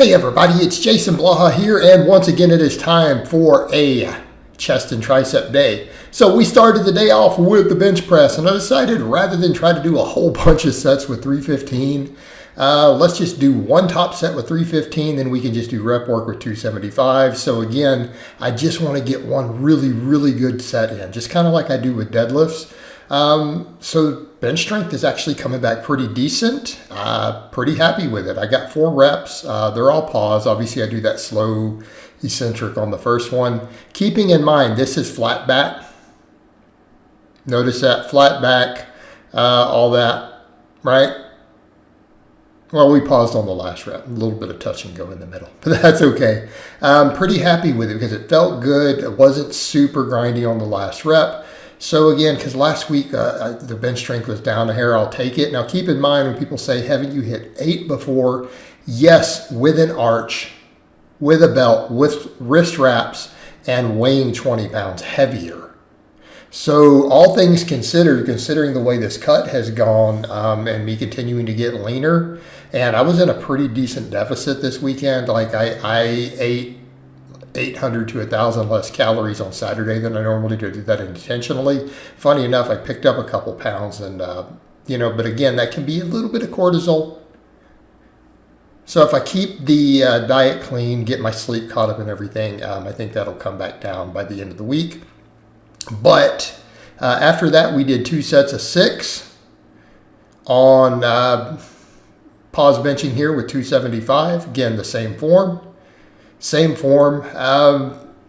Hey everybody, it's Jason Blaha here, and once again it is time for a chest and tricep day. So we started the day off with the bench press, and I decided rather than try to do a whole bunch of sets with 315, let's just do one top set with 315, then we can just do rep work with 275. So again, I just want to get one really good set in, just kind of like I do with deadlifts. So bench strength is actually coming back pretty decent. Pretty happy with it. I got 4 reps. They're all pause. Obviously, I do that slow eccentric on the first one. Keeping in mind, this is flat back. Notice that flat back, all that, right? Well, we paused on the last rep. A little bit of touch and go in the middle, but that's okay. Pretty happy with it because it felt good. It wasn't super grindy on the last rep. So again, because last week the bench strength was down a hair, I'll take it. Now keep in mind when people say, haven't you hit 8 before? Yes, with an arch, with a belt, with wrist wraps, and weighing 20 pounds heavier. So all things considered, considering the way this cut has gone and me continuing to get leaner, and I was in a pretty decent deficit this weekend. Like I ate 800 to 1,000 less calories on Saturday than I normally do. I did that intentionally. Funny enough, I picked up a couple pounds and, but again, that can be a little bit of cortisol. So if I keep the diet clean, get my sleep caught up and everything, I think that'll come back down by the end of the week. But after that, we did 2 sets of 6 on pause benching here with 275. Again, the same form. Same form.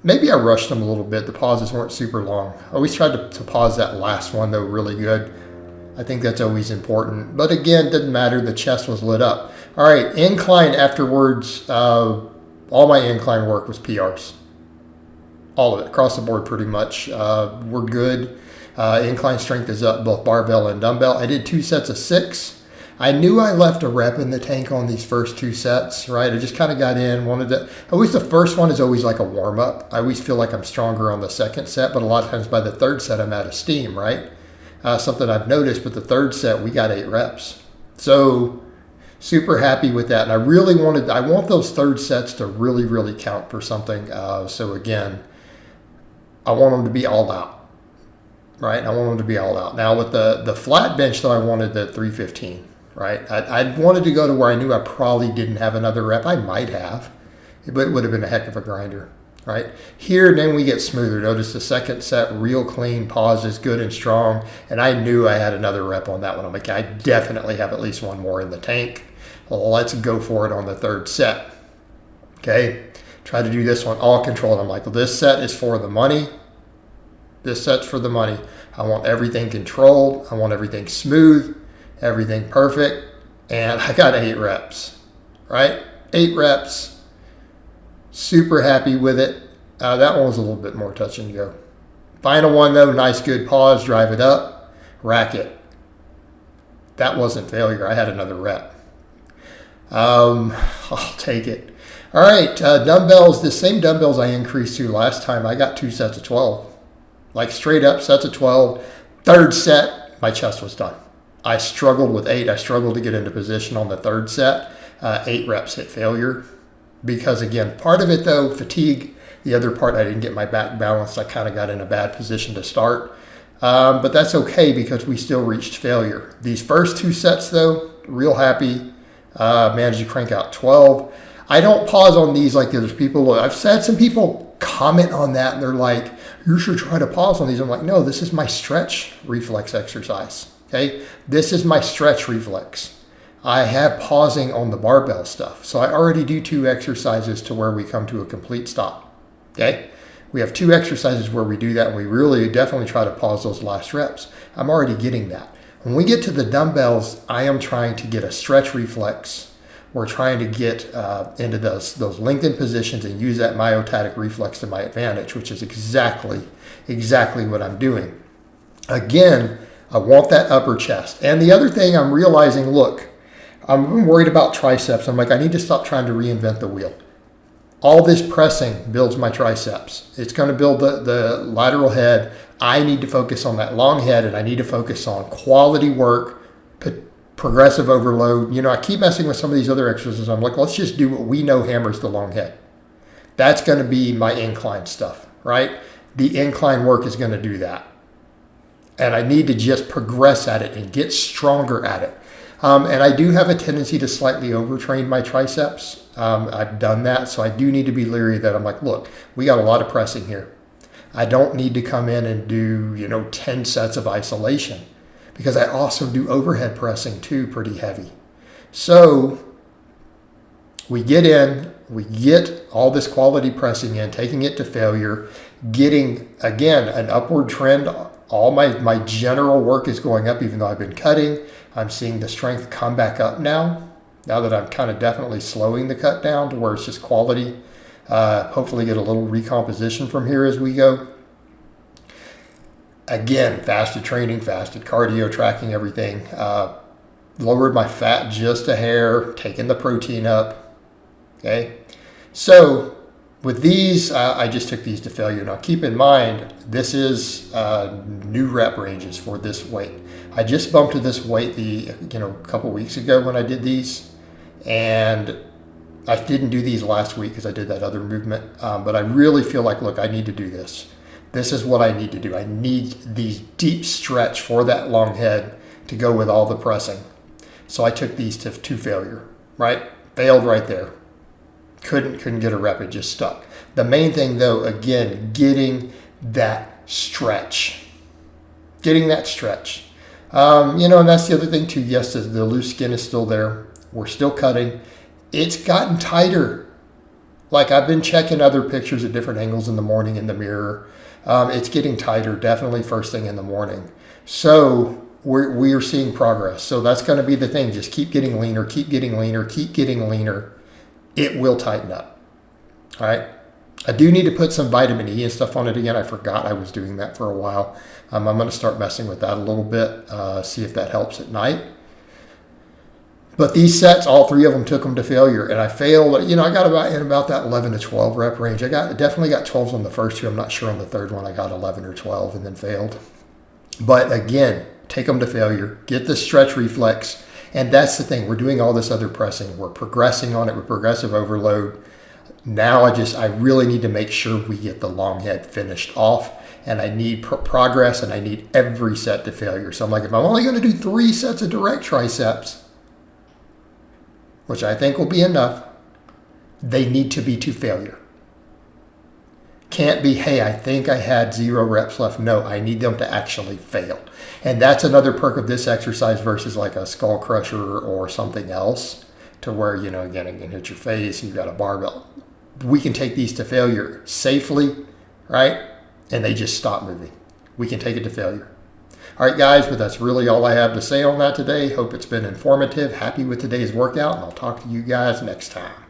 Maybe I rushed them a little bit. The pauses weren't super long. I always tried to pause that last one, though, really good. I think that's always important. But again, didn't matter. The chest was lit up. All right, incline afterwards. All my incline work was PRs. All of it, across the board pretty much. We're good. Incline strength is up, both barbell and dumbbell. I did 2 sets of 6. I knew I left a rep in the tank on these first 2 sets, right? I just kind of got in, always the first one is always like a warm up. I always feel like I'm stronger on the second set, but a lot of times by the third set, I'm out of steam, right? Something I've noticed, but the third set, we got 8 reps. So super happy with that. And I want those third sets to really count for something. So again, I want them to be all out, right? I want them to be all out. Now with the flat bench though, I wanted the 315. Right, I wanted to go to where I knew I probably didn't have another rep. I might have, but it would have been a heck of a grinder. Right here, then we get smoother. Notice the second set, real clean, pause is good and strong, and I knew I had another rep on that one. I'm like, I definitely have at least one more in the tank. Well, let's go for it on the third set. Okay, try to do this one all controlled. I'm like, well, this set is for the money. This set's for the money. I want everything controlled. I want everything smooth. Everything perfect, and I got 8 reps, right? 8 reps, super happy with it. That one was a little bit more touch and go. Final one though, nice good pause, drive it up, rack it. That wasn't failure, I had another rep. I'll take it. All right, dumbbells, the same dumbbells I increased to last time, I got 2 sets of 12. Like straight up sets of 12. Third set, my chest was done. I struggled with 8. I struggled to get into position on the third set. 8 reps hit failure. Because again, part of it though, fatigue. The other part, I didn't get my back balanced. I kind of got in a bad position to start. But that's okay because we still reached failure. These first 2 sets though, real happy. Managed to crank out 12. I don't pause on these like there's people. I've had some people comment on that and they're like, you should try to pause on these. I'm like, no, this is my stretch reflex exercise. Okay, this is my stretch reflex. I have pausing on the barbell stuff. So I already do 2 exercises to where we come to a complete stop. Okay, we have 2 exercises where we do that and we really definitely try to pause those last reps. I'm already getting that. When we get to the dumbbells, I am trying to get a stretch reflex. We're trying to get into those lengthened positions and use that myotatic reflex to my advantage, which is exactly what I'm doing. Again, I want that upper chest. And the other thing I'm realizing, look, I'm worried about triceps. I'm like, I need to stop trying to reinvent the wheel. All this pressing builds my triceps. It's going to build the lateral head. I need to focus on that long head, and I need to focus on quality work, progressive overload. You know, I keep messing with some of these other exercises. I'm like, let's just do what we know hammers the long head. That's going to be my incline stuff, right? The incline work is going to do that. And I need to just progress at it and get stronger at it. And I do have a tendency to slightly overtrain my triceps. I've done that, so I do need to be leery that I'm like, look, we got a lot of pressing here. I don't need to come in and do, 10 sets of isolation, because I also do overhead pressing too, pretty heavy. So we get in, we get all this quality pressing in, taking it to failure, getting, again, an upward trend. All my general work is going up, even though I've been cutting. I'm seeing the strength come back up now that I'm kind of definitely slowing the cut down to where it's just quality. Hopefully get a little recomposition from here as we go. Again, fasted training, fasted cardio, tracking everything. Lowered my fat just a hair, taking the protein up. Okay. So with these, I just took these to failure. Now keep in mind, this is new rep ranges for this weight. I just bumped to this weight a couple weeks ago when I did these, and I didn't do these last week because I did that other movement. But I really feel like, look, I need to do this. This is what I need to do. I need these deep stretch for that long head to go with all the pressing. So I took these to failure, right? Failed right there. Couldn't get a rep. It just stuck. The main thing, though, again, getting that stretch. Getting that stretch. And that's the other thing, too. Yes, the loose skin is still there. We're still cutting. It's gotten tighter. Like, I've been checking other pictures at different angles in the morning in the mirror. It's getting tighter, definitely first thing in the morning. So we are seeing progress. So that's going to be the thing. Just keep getting leaner, keep getting leaner, keep getting leaner. It will tighten up. All right. I do need to put some vitamin E and stuff on it again. I forgot I was doing that for a while. I'm going to start messing with that a little bit, see if that helps at night. But these sets, all three of them took them to failure, and I failed. I got about that 11 to 12 rep range. I definitely got 12s on the first two. I'm not sure on the third one. I got 11 or 12 and then failed. But again, take them to failure. Get the stretch reflex, and that's the thing. We're doing all this other pressing. We're progressing on it with progressive overload. Now I really need to make sure we get the long head finished off, and I need progress, and I need every set to failure. So I'm like, if I'm only going to do 3 sets of direct triceps, which I think will be enough, they need to be to failure. Can't be, hey, I think I had 0 reps left. No, I need them to actually fail. And that's another perk of this exercise versus like a skull crusher or something else, to where, again, it can hit your face and you've got a barbell. We can take these to failure safely, right? And they just stop moving. We can take it to failure. All right, guys, but that's really all I have to say on that today. Hope it's been informative. Happy with today's workout, and I'll talk to you guys next time.